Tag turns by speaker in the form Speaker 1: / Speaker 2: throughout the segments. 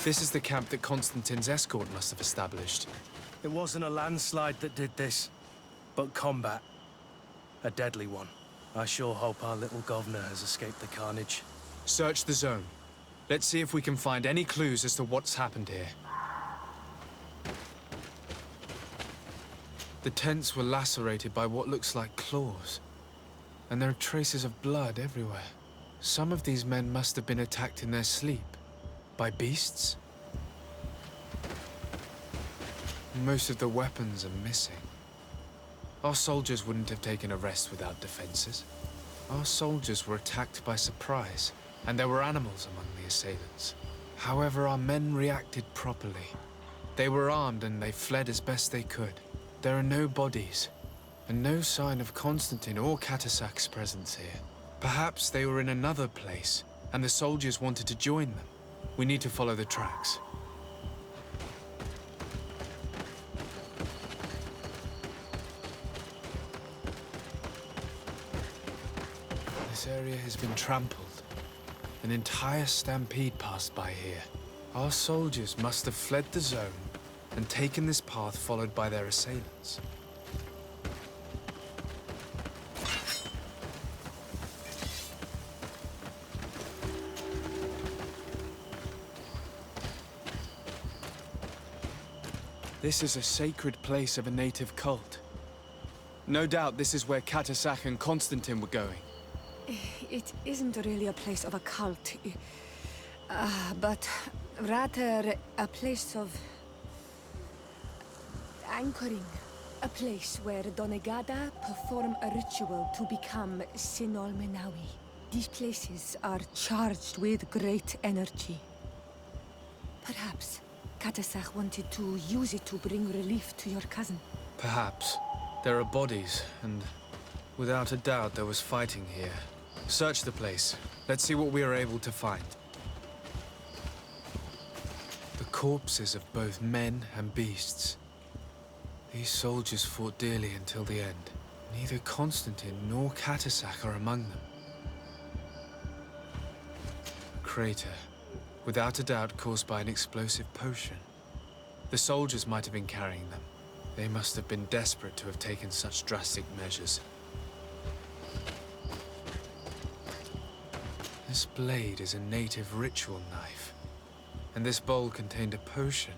Speaker 1: This is the camp that Constantine's escort must have established.
Speaker 2: It wasn't a landslide that did this, but combat. A deadly one. I sure hope our little governor has escaped the carnage.
Speaker 1: Search the zone. Let's see if we can find any clues as to what's happened here. The tents were lacerated by what looks like claws, and there are traces of blood everywhere. Some of these men must have been attacked in their sleep. By beasts? Most of the weapons are missing. Our soldiers wouldn't have taken a rest without defenses. Our soldiers were attacked by surprise, and there were animals among the assailants. However, our men reacted properly. They were armed and they fled as best they could. There are no bodies, and no sign of Constantine or Catasac's presence here. Perhaps they were in another place, and the soldiers wanted to join them. We need to follow the tracks. This area has been trampled. An entire stampede passed by here. Our soldiers must have fled the zone and taken this path followed by their assailants. This is a sacred place of a native cult. No doubt this is where Catasac and Constantine were going.
Speaker 3: It isn't really a place of a cult, but rather a place of anchoring. A place where Donegada perform a ritual to become Sinol Menawi. These places are charged with great energy. Perhaps Catasac wanted to use it to bring relief to your cousin.
Speaker 1: Perhaps. There are bodies, and without a doubt there was fighting here. Search the place. Let's see what we are able to find. The corpses of both men and beasts. These soldiers fought dearly until the end. Neither Constantine nor Catasac are among them. A crater, without a doubt caused by an explosive potion. The soldiers might have been carrying them. They must have been desperate to have taken such drastic measures. This blade is a native ritual knife, and this bowl contained a potion.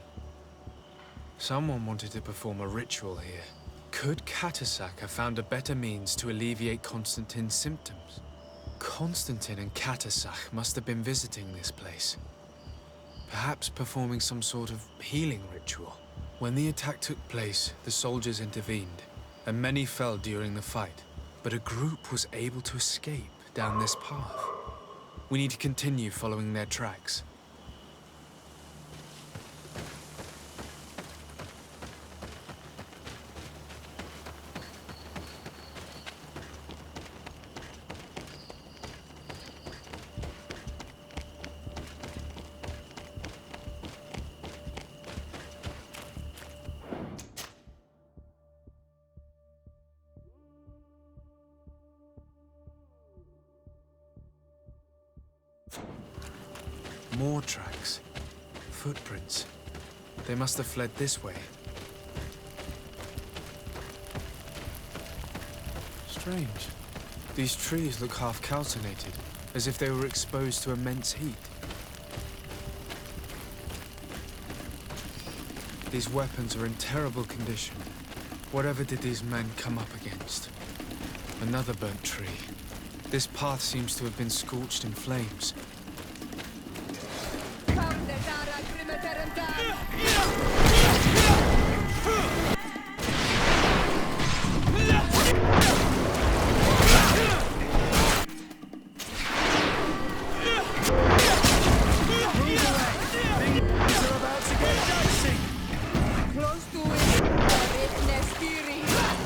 Speaker 1: Someone wanted to perform a ritual here. Could Catasac have found a better means to alleviate Constantine's symptoms? Constantine and Catasac must have been visiting this place, perhaps performing some sort of healing ritual. When the attack took place, the soldiers intervened, and many fell during the fight, but a group was able to escape down this path. We need to continue following their tracks. More tracks. Footprints. They must have fled this way. Strange. These trees look half calcinated, as if they were exposed to immense heat. These weapons are in terrible condition. Whatever did these men come up against? Another burnt tree. This path seems to have been scorched in flames.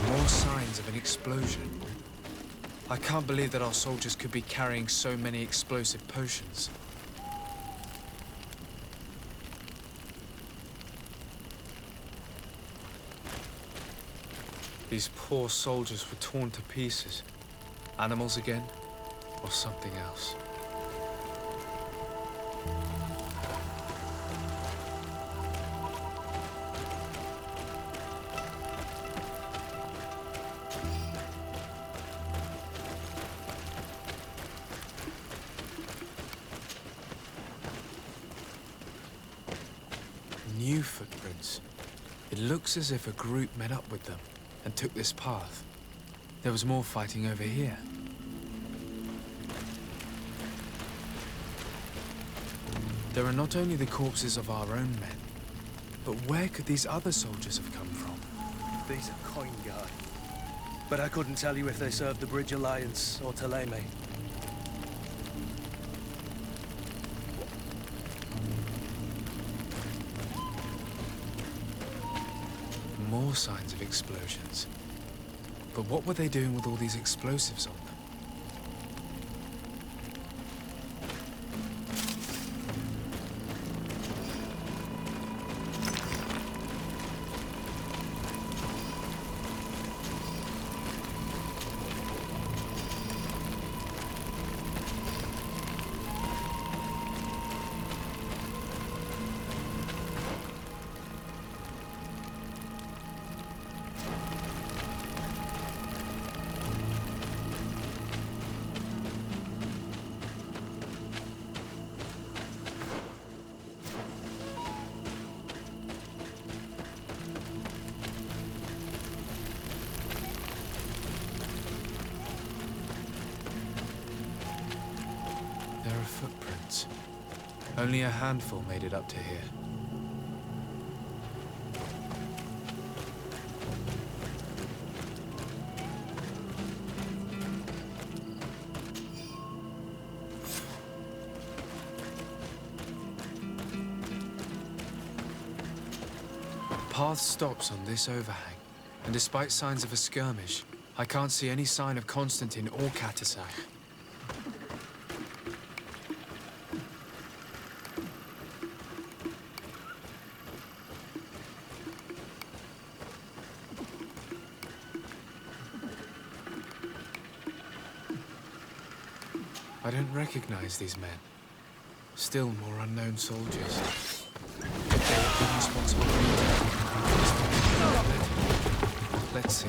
Speaker 1: More signs of an explosion. I can't believe that our soldiers could be carrying so many explosive potions. These poor soldiers were torn to pieces. Animals again, or something else. New footprints. It looks as if a group met up with them and took this path. There was more fighting over here. There are not only the corpses of our own men, but where could these other soldiers have come from?
Speaker 2: These are coin guard. But I couldn't tell you if they served the Bridge Alliance or Teleme.
Speaker 1: More signs of explosions. But what were they doing with all these explosives on them? There are footprints. Only a handful made it up to here. Path stops on this overhang, and despite signs of a skirmish, I can't see any sign of Constantine or Katasak. I don't recognize these men. Still more unknown soldiers. Could they have been responsible for the Let's see.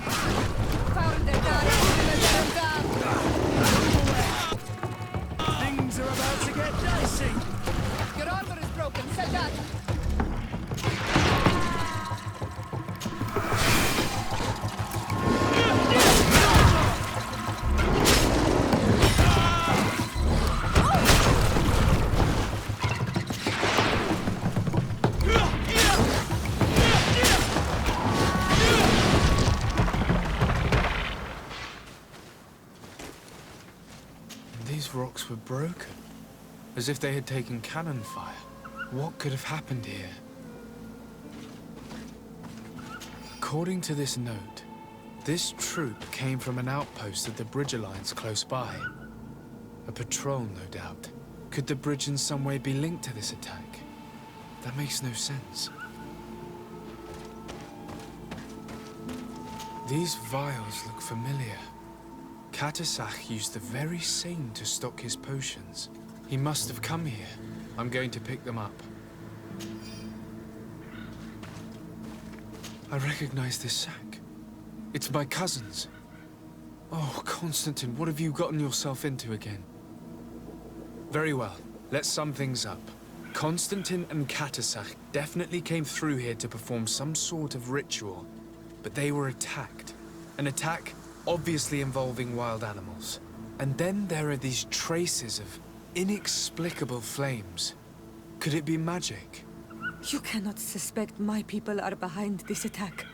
Speaker 2: Things are about to get dicey!
Speaker 3: Your armor is broken, Soldat!
Speaker 1: These rocks were broken, as if they had taken cannon fire. What could have happened here? According to this note, this troop came from an outpost of the Bridge Alliance close by. A patrol, no doubt. Could the bridge in some way be linked to this attack? That makes no sense. These vials look familiar. Katasak used the very same to stock his potions. He must have come here. I'm going to pick them up. I recognize this sack. It's my cousin's. Oh, Constantine, what have you gotten yourself into again? Very well. Let's sum things up. Constantine and Katasak definitely came through here to perform some sort of ritual, but they were attacked. An attack obviously involving wild animals. And then there are these traces of inexplicable flames. Could it be magic?
Speaker 3: You cannot suspect my people are behind this attack.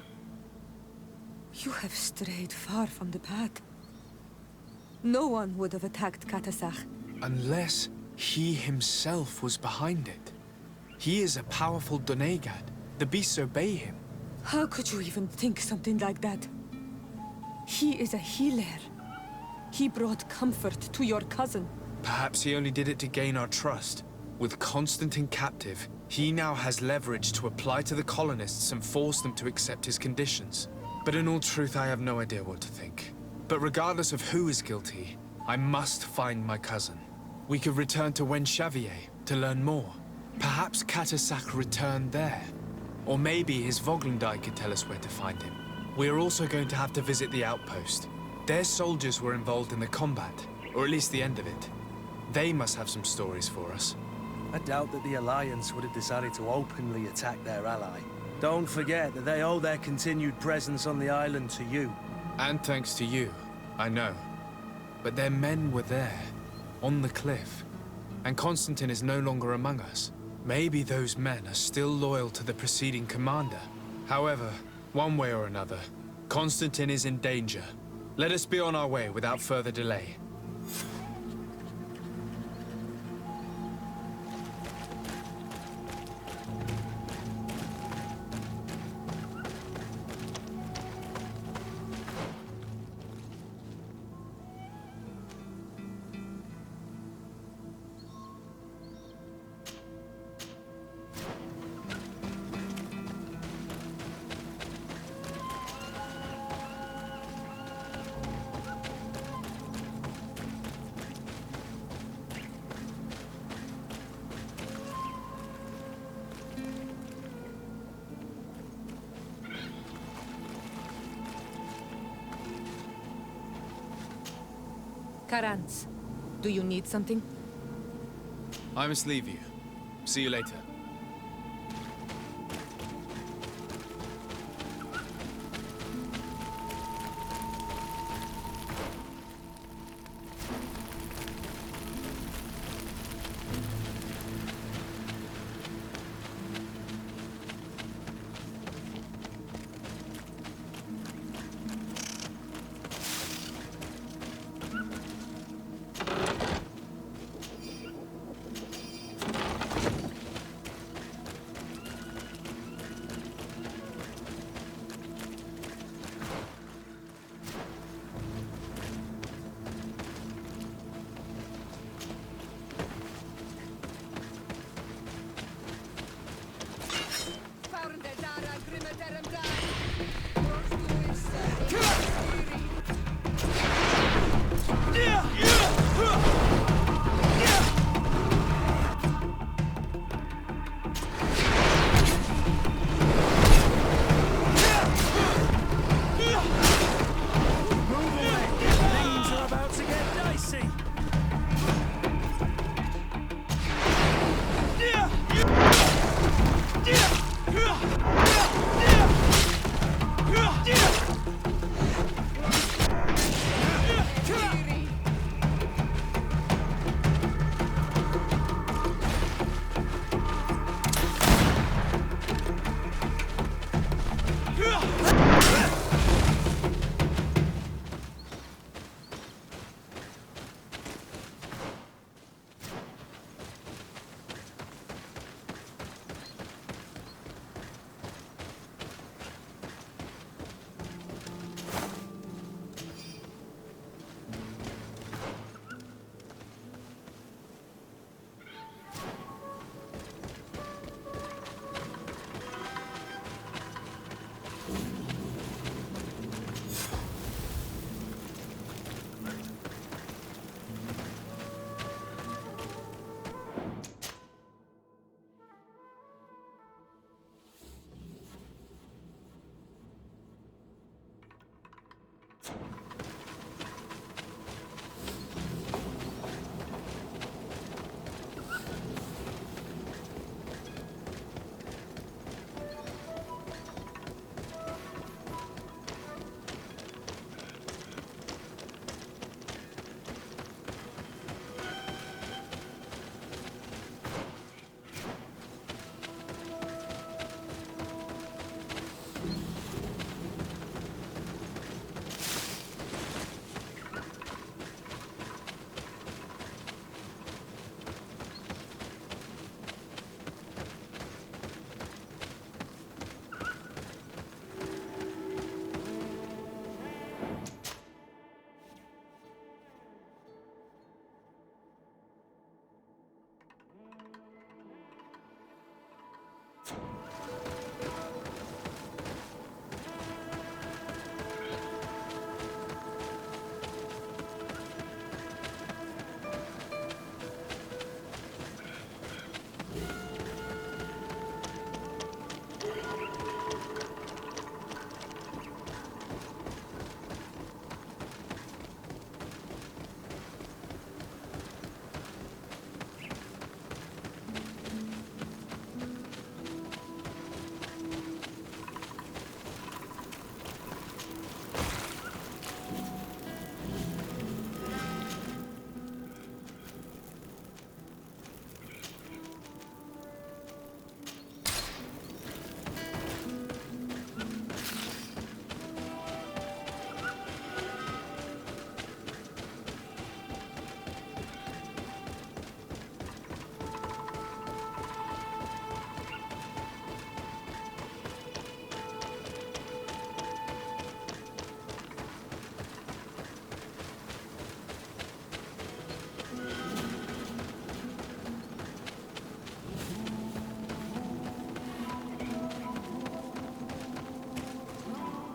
Speaker 3: You have strayed far from the path. No one would have attacked Katasak.
Speaker 1: Unless he himself was behind it. He is a powerful Donegad. The beasts obey him.
Speaker 3: How could you even think something like that? He is a healer. He brought comfort to your cousin.
Speaker 1: Perhaps he only did it to gain our trust. With Constantine captive, he now has leverage to apply to the colonists and force them to accept his conditions. But in all truth, I have no idea what to think. But regardless of who is guilty, I must find my cousin. We could return to Wen Xavier to learn more. Perhaps Katasak returned there. Or maybe his Voglendai could tell us where to find him. We are also going to have to visit the outpost. Their soldiers were involved in the combat, or at least the end of it. They must have some stories for us.
Speaker 2: I doubt that the Alliance would have decided to openly attack their ally. Don't forget that they owe their continued presence on the island to you.
Speaker 1: And thanks to you, I know. But their men were there, on the cliff. And Constantine is no longer among us. Maybe those men are still loyal to the preceding commander. However, one way or another, Constantine is in danger. Let us be on our way without further delay.
Speaker 3: Karans, do you need something?
Speaker 1: I must leave you. See you later.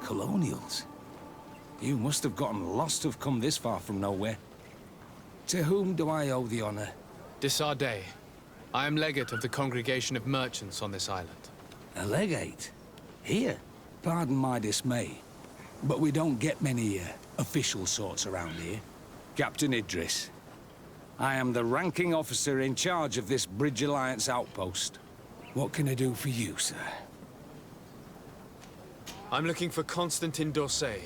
Speaker 4: colonials. You must have gotten lost to have come this far from nowhere. To whom do I owe the honor?
Speaker 1: Desardet. I am legate of the Congregation of Merchants on this island.
Speaker 4: A legate? Here? Pardon my dismay, but we don't get many official sorts around here. Captain Idris. I am the ranking officer in charge of this Bridge Alliance outpost. What can I do for you, sir?
Speaker 1: I'm looking for Constantin Dorsey,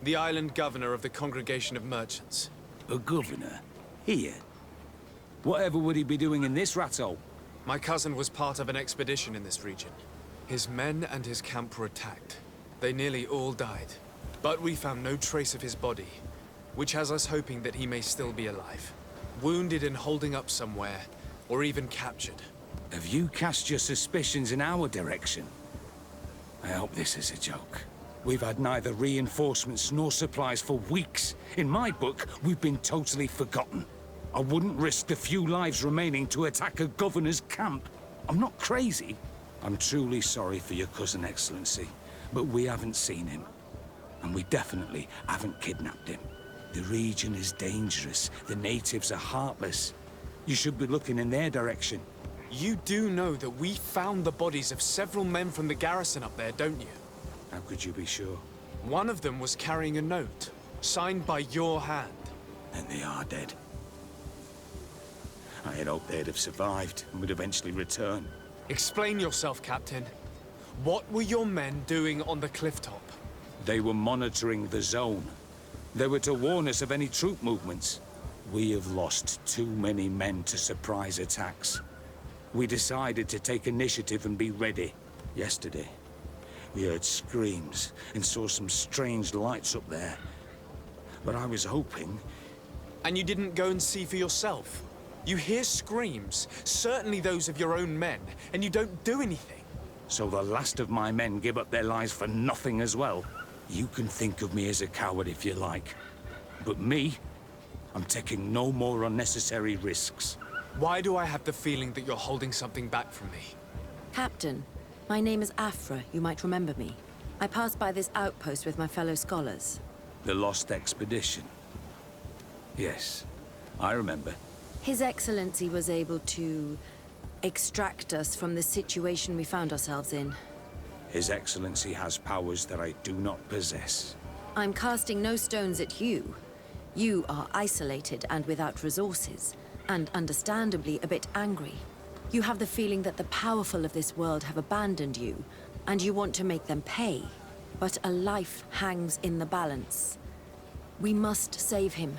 Speaker 1: the island governor of the Congregation of Merchants.
Speaker 4: A governor? Here? Whatever would he be doing in this rattle?
Speaker 1: My cousin was part of an expedition in this region. His men and his camp were attacked. They nearly all died. But we found no trace of his body, which has us hoping that he may still be alive. Wounded and holding up somewhere, or even captured.
Speaker 4: Have you cast your suspicions in our direction? I hope this is a joke. We've had neither reinforcements nor supplies for weeks. In my book, we've been totally forgotten. I wouldn't risk the few lives remaining to attack a governor's camp. I'm not crazy. I'm truly sorry for your cousin, Excellency, but we haven't seen him. And we definitely haven't kidnapped him. The region is dangerous. The natives are heartless. You should be looking in their direction.
Speaker 1: You do know that we found the bodies of several men from the garrison up there, don't you?
Speaker 4: How could you be sure?
Speaker 1: One of them was carrying a note, signed by your hand.
Speaker 4: Then they are dead. I had hoped they'd have survived and would eventually return.
Speaker 1: Explain yourself, Captain. What were your men doing on the clifftop?
Speaker 4: They were monitoring the zone. They were to warn us of any troop movements. We have lost too many men to surprise attacks. We decided to take initiative and be ready. Yesterday, we heard screams and saw some strange lights up there. But I was hoping...
Speaker 1: And you didn't go and see for yourself? You hear screams, certainly those of your own men, and you don't do anything.
Speaker 4: So the last of my men give up their lives for nothing as well. You can think of me as a coward if you like. But me, I'm taking no more unnecessary risks.
Speaker 1: Why do I have the feeling that you're holding something back from me?
Speaker 5: Captain, my name is Afra. You might remember me. I passed by this outpost with my fellow scholars.
Speaker 4: The Lost Expedition. Yes, I remember.
Speaker 5: His Excellency was able to extract us from the situation we found ourselves in.
Speaker 4: His Excellency has powers that I do not possess.
Speaker 5: I'm casting no stones at you. You are isolated and without resources, and understandably a bit angry. You have the feeling that the powerful of this world have abandoned you, and you want to make them pay. But a life hangs in the balance. We must save him.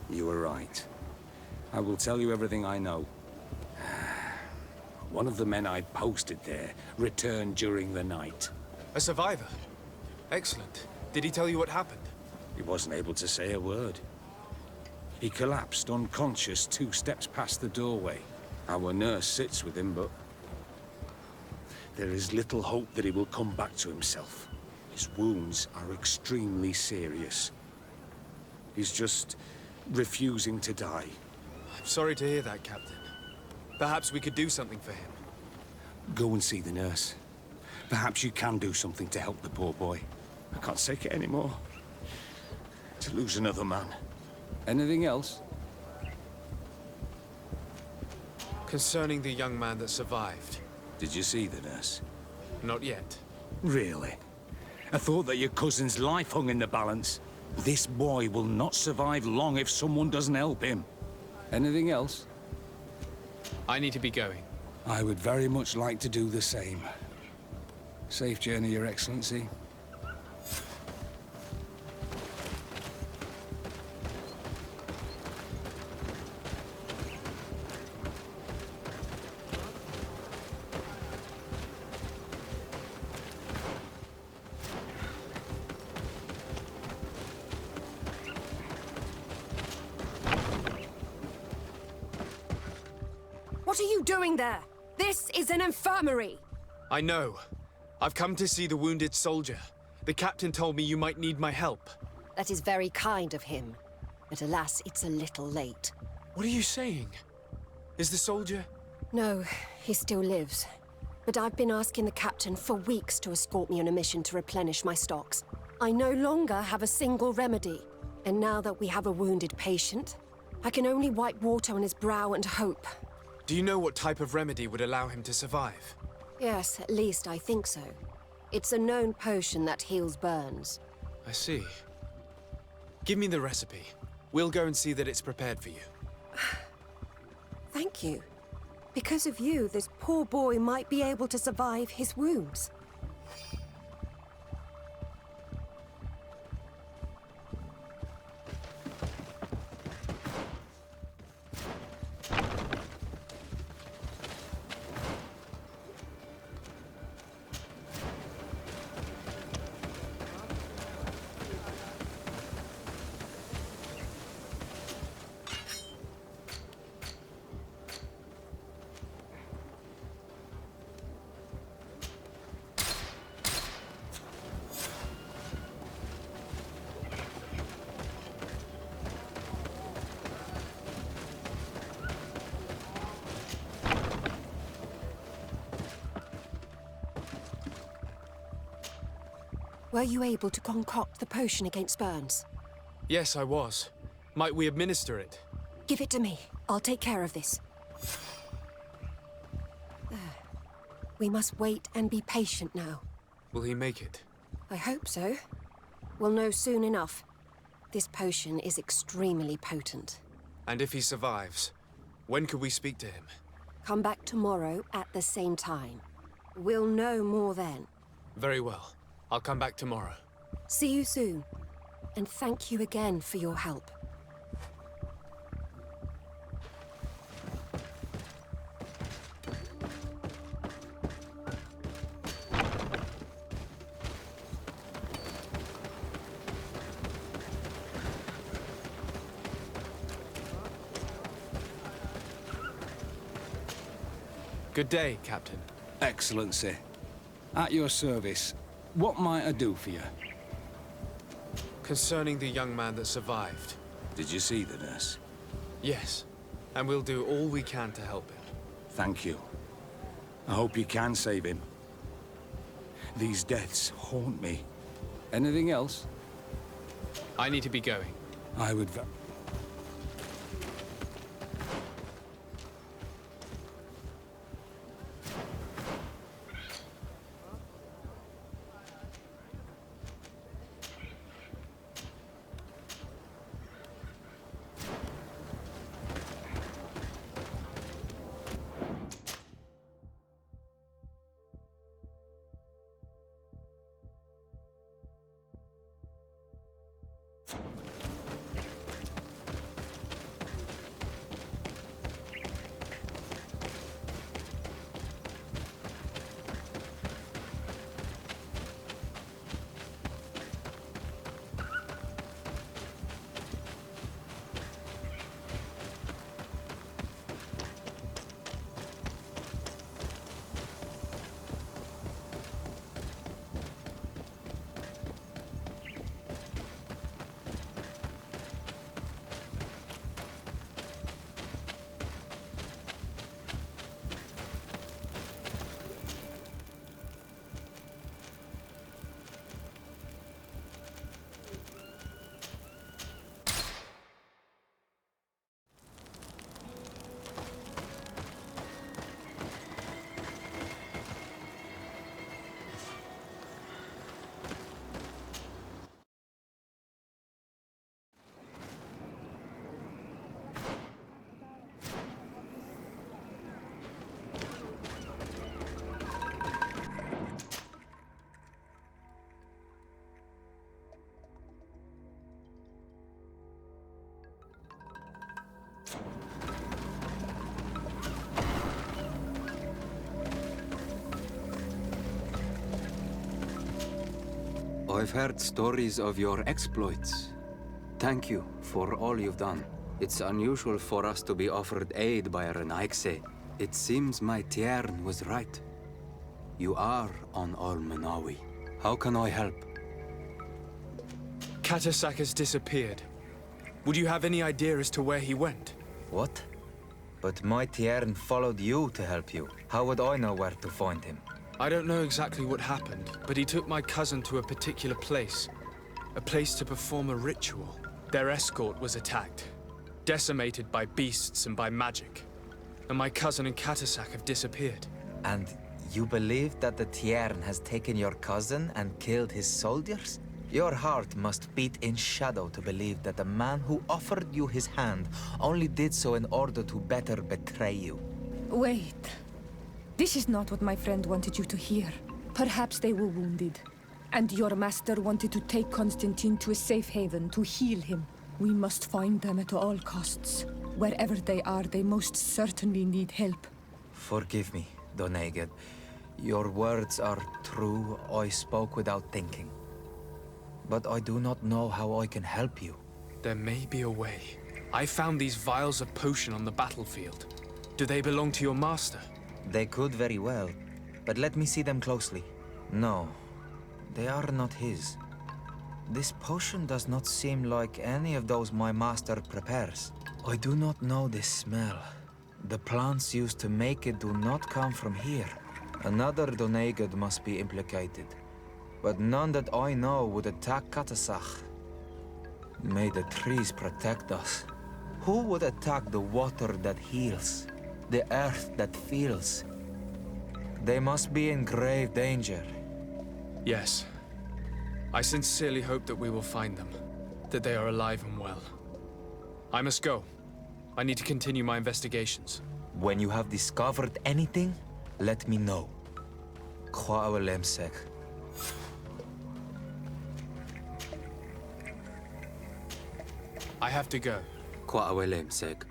Speaker 4: You were right. I will tell you everything I know. One of the men I'd posted there returned during the night.
Speaker 1: A survivor? Excellent. Did he tell you what happened?
Speaker 4: He wasn't able to say a word. He collapsed unconscious 2 steps past the doorway. Our nurse sits with him, but there is little hope that he will come back to himself. His wounds are extremely serious. He's just refusing to die.
Speaker 1: I'm sorry to hear that, Captain. Perhaps we could do something for him.
Speaker 4: Go and see the nurse. Perhaps you can do something to help the poor boy. I can't take it anymore. To lose another man. Anything else?
Speaker 1: Concerning the young man that survived.
Speaker 4: Did you see the nurse?
Speaker 1: Not yet.
Speaker 4: Really? I thought that your cousin's life hung in the balance. This boy will not survive long if someone doesn't help him. Anything else?
Speaker 1: I need to be going.
Speaker 4: I would very much like to do the same. Safe journey, Your Excellency.
Speaker 3: What are you doing there? This is an infirmary!
Speaker 1: I know. I've come to see the wounded soldier. The captain told me you might need my help.
Speaker 6: That is very kind of him. But alas, it's a little late.
Speaker 1: What are you saying? Is the soldier...
Speaker 3: No, he still lives.
Speaker 6: but I've been asking the captain for weeks to escort me on a mission to replenish my stocks. I no longer have a single remedy, and now that we have a wounded patient, I can only wipe water on his brow and hope.
Speaker 1: Do you know what type of remedy would allow him to survive?
Speaker 6: Yes, at least I think so. It's a known potion that heals burns.
Speaker 1: I see. Give me the recipe. We'll go and see that it's prepared for you.
Speaker 6: Thank you. Because of you, this poor boy might be able to survive his wounds. Were you able to concoct the potion against burns?
Speaker 1: Yes, I was. Might we administer it?
Speaker 6: Give it to me. I'll take care of this. There. We must wait and be patient now.
Speaker 1: Will he make it?
Speaker 6: I hope so. We'll know soon enough. This potion is extremely potent.
Speaker 1: And if he survives, when could we speak to him?
Speaker 6: Come back tomorrow at the same time. We'll know more then.
Speaker 1: Very well. I'll come back tomorrow.
Speaker 6: See you soon. And thank you again for your help.
Speaker 1: Good day, Captain.
Speaker 4: Excellency. At your service. What might I do for you?
Speaker 1: Concerning the young man that survived.
Speaker 4: Did you see the nurse?
Speaker 1: Yes, and we'll do all we can to help him.
Speaker 4: Thank you. I hope you can save him. These deaths haunt me. Anything else?
Speaker 1: I need to be going.
Speaker 4: I would
Speaker 7: I've heard stories of your exploits. Thank you for all you've done. It's unusual for us to be offered aid by a Renaigse. It seems my Tiern was right. You are on Al-Manawi. How can I help?
Speaker 1: Katasak has disappeared. Would you have any idea as to where he went?
Speaker 7: What?
Speaker 8: But my Tiern followed you to help you. How would I know where to find him?
Speaker 1: I don't know exactly what happened, but he took my cousin to a particular place. A place to perform a ritual. Their escort was attacked, decimated by beasts and by magic. And my cousin and Katasak have disappeared.
Speaker 8: And you believe that the Tiern has taken your cousin and killed his soldiers? Your heart must beat in shadow to believe that the man who offered you his hand only did so in order to better betray you.
Speaker 3: Wait. This is not what my friend wanted you to hear. Perhaps they were wounded, and your master wanted to take Constantine to a safe haven to heal him. We must find them at all costs. Wherever they are, they most certainly need help.
Speaker 8: Forgive me, Doneged. Your words are true. I spoke without thinking. But I do not know how I can help you.
Speaker 1: There may be a way. I found these vials of potion on the battlefield. Do they belong to your master?
Speaker 8: They could very well, but let me see them closely. No, they are not his. This potion does not seem like any of those my master prepares. I do not know this smell. The plants used to make it do not come from here. Another Doneged must be implicated, but none that I know would attack Katasak. May the trees protect us. Who would attack the water that heals? The earth that feels? They must be in grave danger.
Speaker 1: Yes. I sincerely hope that we will find them. That they are alive and well. I must go. I need to continue my investigations.
Speaker 8: When you have discovered anything, let me know. Kwa awalemsek.
Speaker 1: I have to go.
Speaker 7: Kwa awelem seg.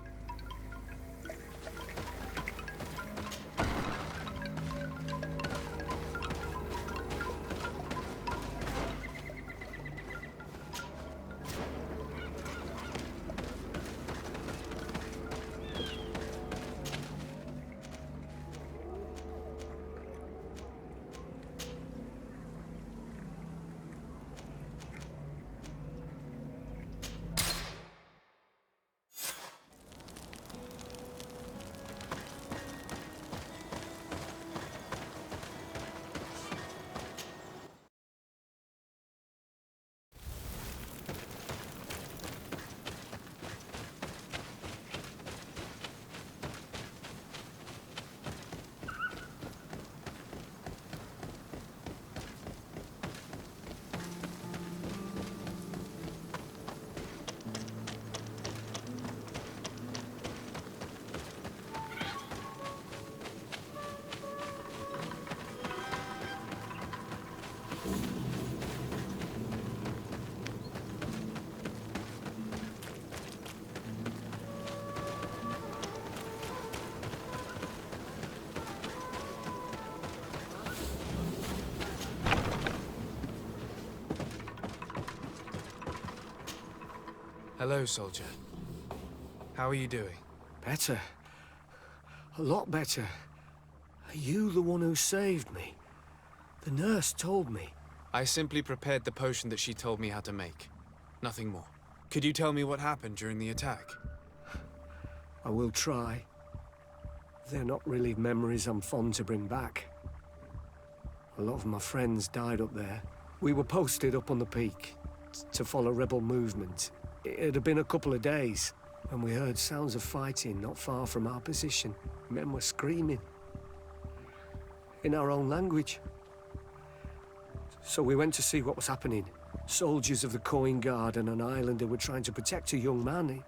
Speaker 1: Hello, soldier. How are you doing?
Speaker 2: Better. A lot better. Are you the one who saved me? The nurse told me.
Speaker 1: I simply prepared the potion that she told me how to make. Nothing more. Could you tell me what happened during the attack?
Speaker 2: I will try. They're not really memories I'm fond to bring back. A lot of my friends died up there. We were posted up on the peak to follow rebel movement. It had been a couple of days when we heard sounds of fighting not far from our position. Men were screaming in our own language. So we went to see what was happening. Soldiers of the Coin Guard and an islander were trying to protect a young man.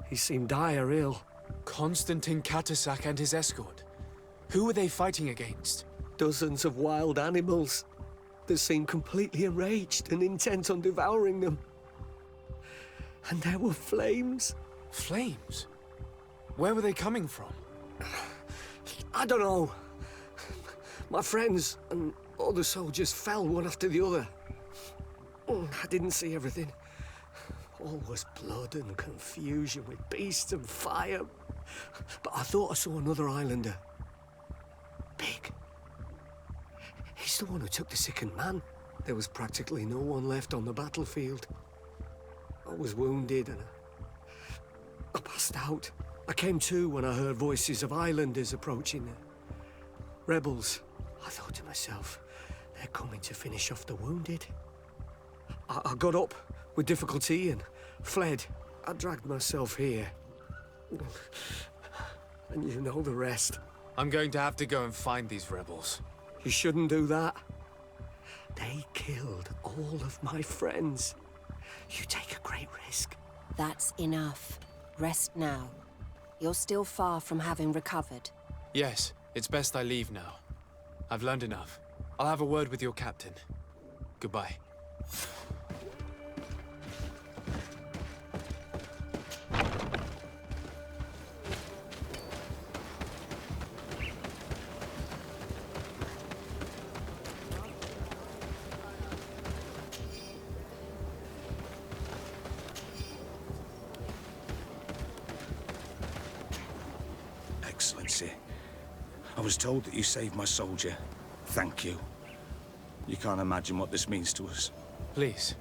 Speaker 2: He seemed dire ill.
Speaker 1: Constantine Katasak and his escort. Who were they fighting against?
Speaker 2: Dozens of wild animals that seemed completely enraged and intent on devouring them. And there were flames.
Speaker 1: Flames? Where were they coming from?
Speaker 2: I don't know. My friends and other soldiers fell one after the other. I didn't see everything. All was blood and confusion with beasts and fire. But I thought I saw another islander. Big. He's the one who took the sickened man. There was practically no one left on the battlefield. I was wounded and I passed out. I came to when I heard voices of islanders approaching. Rebels. I thought to myself, they're coming to finish off the wounded. I got up with difficulty and fled. I dragged myself here. And you know the rest.
Speaker 1: I'm going to have to go and find these rebels.
Speaker 2: You shouldn't do that. They killed all of my friends. You take a great risk.
Speaker 6: That's enough. Rest now. You're still far from having recovered.
Speaker 1: Yes, it's best I leave now. I've learned enough. I'll have a word with your captain. Goodbye.
Speaker 4: Excellency, I was told that you saved my soldier. Thank you. You can't imagine what this means to us.
Speaker 1: Please.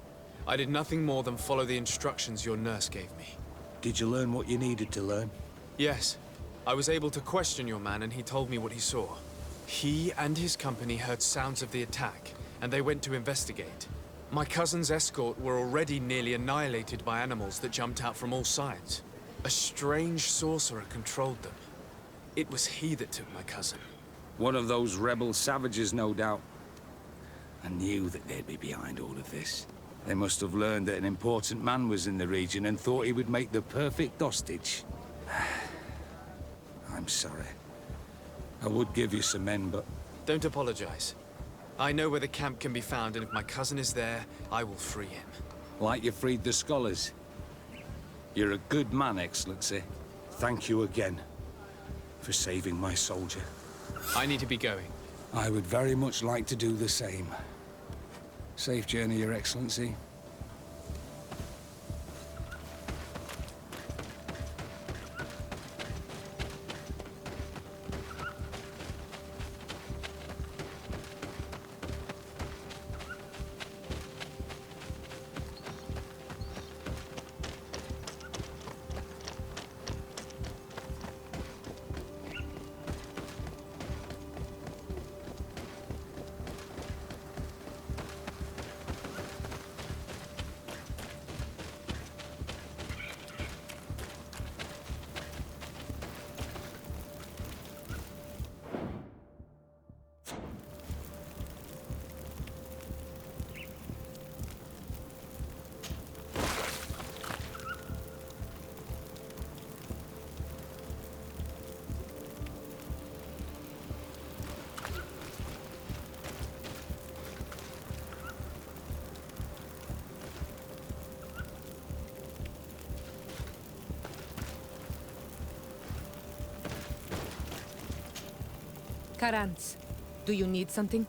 Speaker 1: I did nothing more than follow the instructions your nurse gave me.
Speaker 4: Did you learn what you needed to learn?
Speaker 1: Yes. I was able to question your man and he told me what he saw. He and his company heard sounds of the attack, and they went to investigate. My cousin's escort were already nearly annihilated by animals that jumped out from all sides. A strange sorcerer controlled them. It was he that took my cousin.
Speaker 4: One of those rebel savages, no doubt. I knew that they'd be behind all of this. They must have learned that an important man was in the region and thought he would make the perfect hostage. I'm sorry. I would give you some men, but...
Speaker 1: Don't apologize. I know where the camp can be found, and if my cousin is there, I will free him.
Speaker 4: Like you freed the scholars. You're a good man, Excellency. Thank you again for saving my soldier.
Speaker 1: I need to be going.
Speaker 4: I would very much like to do the same. Safe journey, Your Excellency.
Speaker 3: Karans, do you need something?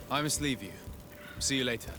Speaker 1: I must leave you. See you later.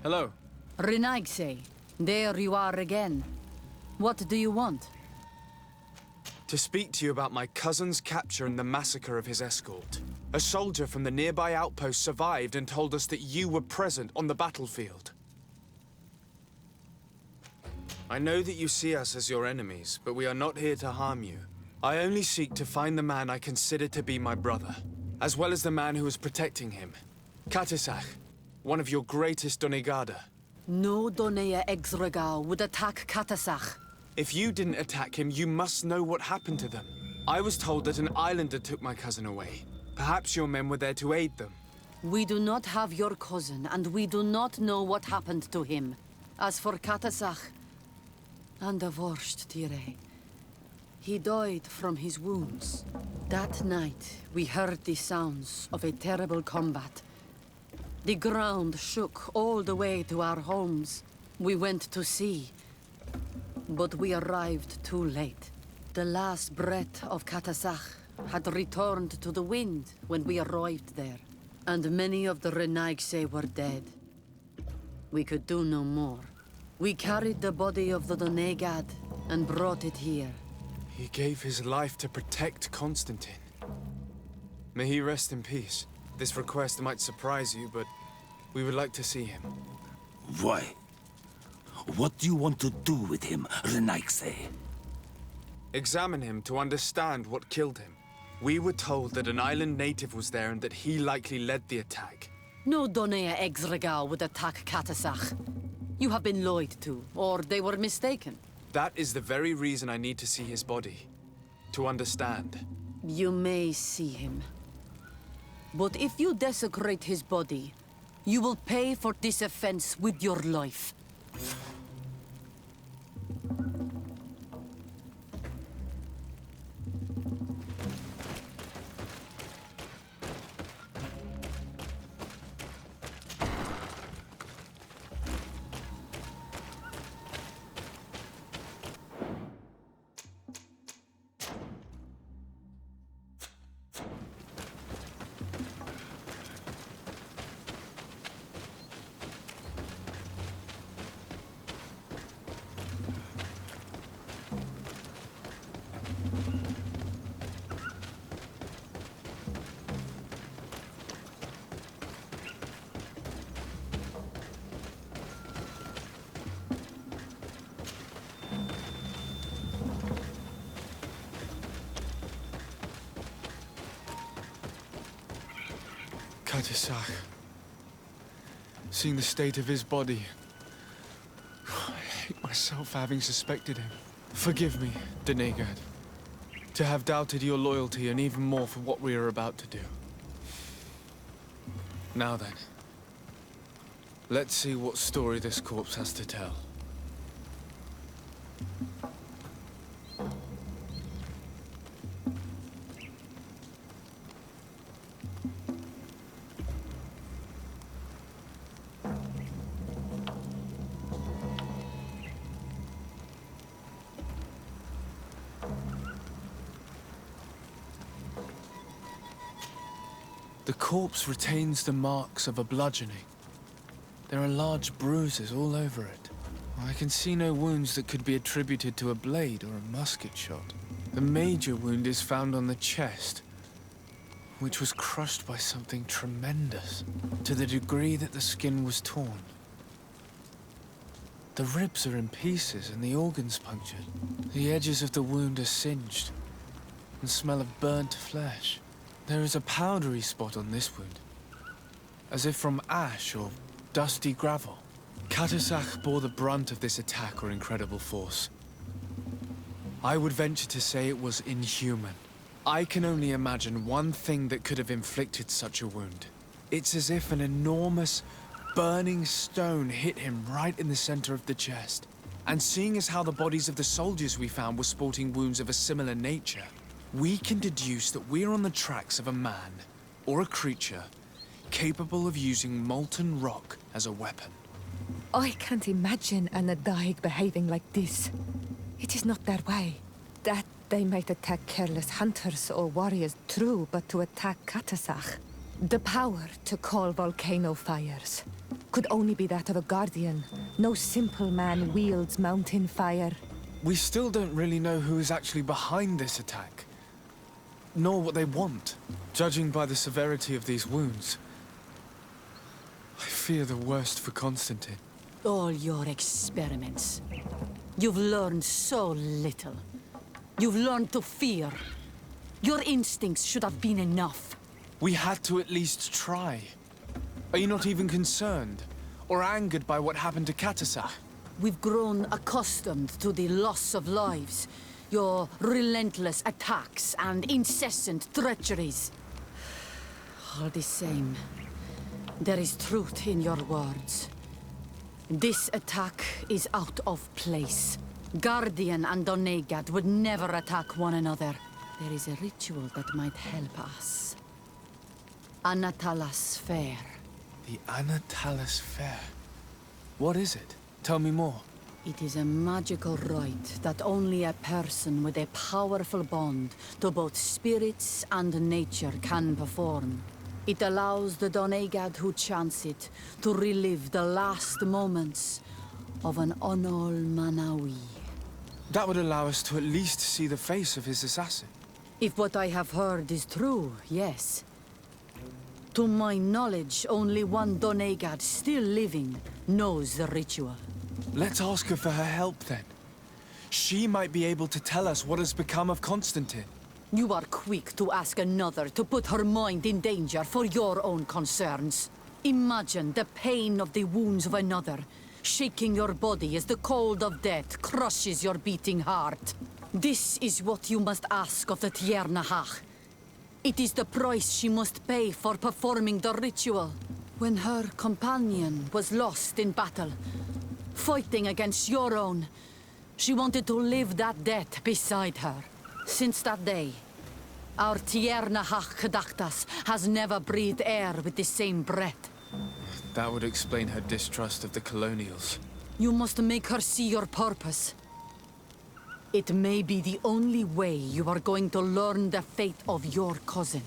Speaker 1: Hello.
Speaker 9: Renaigse, there you are again. What do you want?
Speaker 1: To speak to you about my cousin's capture and the massacre of his escort. A soldier from the nearby outpost survived and told us that you were present on the battlefield. I know that you see us as your enemies, but we are not here to harm you. I only seek to find the man I consider to be my brother, as well as the man who was protecting him. Katisach, one of your greatest Donegada.
Speaker 9: No Donea Exregao would attack Katasach.
Speaker 1: If you didn't attack him, you must know what happened to them. I was told that an islander took my cousin away. Perhaps your men were there to aid them.
Speaker 9: We do not have your cousin, and we do not know what happened to him. As for Katasach, and the worst, Tire, he died from his wounds. That night, we heard the sounds of a terrible combat. The ground shook all the way to our homes. We went to see, but we arrived too late. The last breath of Katasach had returned to the wind when we arrived there, and many of the Renaigse were dead. We could do no more. We carried the body of the Donegad and brought it here.
Speaker 1: He gave his life to protect Constantine. May he rest in peace. This request might surprise you, but we would like to see him.
Speaker 4: Why? What do you want to do with him, Renaigse?
Speaker 1: Examine him to understand what killed him. We were told that an island native was there and that he likely led the attack.
Speaker 9: No Donea Exregao would attack Katasach. You have been lied to, or they were mistaken.
Speaker 1: That is the very reason I need to see his body. To understand.
Speaker 9: You may see him. But if you desecrate his body, you will pay for this offense with your life.
Speaker 1: Katisach. Seeing the state of his body, I hate myself for having suspected him. Forgive me, Donegad, to have doubted your loyalty and even more for what we are about to do. Now then, let's see what story this corpse has to tell. The corpse retains the marks of a bludgeoning. There are large bruises all over it. I can see no wounds that could be attributed to a blade or a musket shot. The major wound is found on the chest, which was crushed by something tremendous, to the degree that the skin was torn. The ribs are in pieces and the organs punctured. The edges of the wound are singed and smell of burnt flesh. There is a powdery spot on this wound, as if from ash or dusty gravel. Katasach bore the brunt of this attack or incredible force. I would venture to say it was inhuman. I can only imagine one thing that could have inflicted such a wound. It's as if an enormous, burning stone hit him right in the center of the chest. And seeing as how the bodies of the soldiers we found were sporting wounds of a similar nature, we can deduce that we're on the tracks of a man, or a creature, capable of using molten rock as a weapon.
Speaker 3: I can't imagine an Adaig behaving like this. It is not their way. That they might attack careless hunters or warriors, true, but to attack Katasach. The power to call volcano fires, could only be that of a guardian. No simple man wields mountain fire.
Speaker 1: We still don't really know who is actually behind this attack, nor what they want. Judging by the severity of these wounds, I fear the worst for Constantine.
Speaker 9: All your experiments. You've learned so little. You've learned to fear. Your instincts should have been enough.
Speaker 1: We had to at least try. Are you not even concerned or angered by what happened to Katasach?
Speaker 9: We've grown accustomed to the loss of lives, your relentless attacks and incessant treacheries. All the same, there is truth in your words. This attack is out of place. Guardian and Donegad would never attack one another. There is a ritual that might help us. Anatalas Fair.
Speaker 1: The Anatalas Fair. What is it? Tell me more.
Speaker 9: It is a magical rite that only a person with a powerful bond to both spirits and nature can perform. It allows the Donegad who chants it to relive the last moments of an Onol Manawi.
Speaker 1: That would allow us to at least see the face of his assassin.
Speaker 9: If what I have heard is true, yes. To my knowledge, only one Donegad still living knows the ritual.
Speaker 1: Let's ask her for her help then. She might be able to tell us what has become of Constantine.
Speaker 9: You are quick to ask another to put her mind in danger for your own concerns. Imagine the pain of the wounds of another, shaking your body as the cold of death crushes your beating heart. This is what you must ask of the Tiernahach. It is the price she must pay for performing the ritual. When her companion was lost in battle, fighting against your own, she wanted to live that death beside her. Since that day, our Tiernahach Kadaktas has never breathed air with the same breath.
Speaker 1: That would explain her distrust of the colonials.
Speaker 9: You must make her see your purpose. It may be the only way you are going to learn the fate of your cousin.